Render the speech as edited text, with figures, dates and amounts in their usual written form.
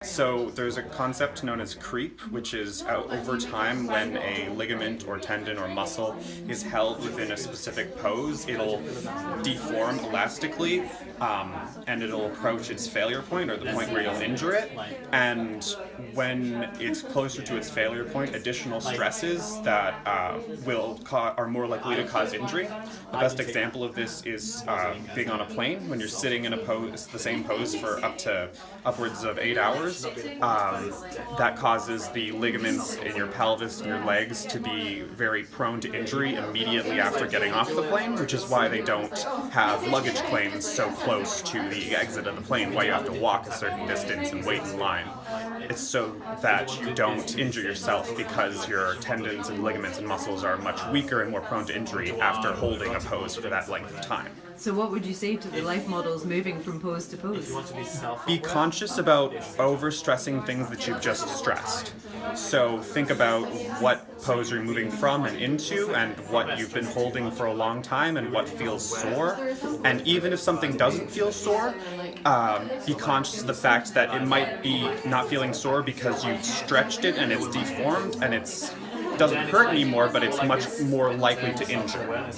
So there's a concept known as creep, which is over time when a ligament or tendon or muscle is held within a specific pose, it'll deform elastically and it'll approach its failure point or the point where you'll injure it. And when it's closer to its failure point, additional stresses that are more likely to cause injury. The best example of this is being on a plane when you're sitting in the same pose for upwards of 8 hours. That causes the ligaments in your pelvis and your legs to be very prone to injury immediately after getting off the plane, which is why they don't have luggage claims so close to the exit of the plane, why you have to walk a certain distance and wait in line. It's so that you don't injure yourself because your tendons and ligaments and muscles are much weaker and more prone to injury after holding a pose for that length of time. So what would you say to the life models moving from pose to pose? Be conscious about overstressing things that you've just stressed. So think about what pose you're moving from and into and what you've been holding for a long time and what feels sore. And even if something doesn't feel sore, be conscious of the fact that it might be not feeling sore because you've stretched it and it's deformed and it doesn't hurt anymore, but it's much more likely to injure.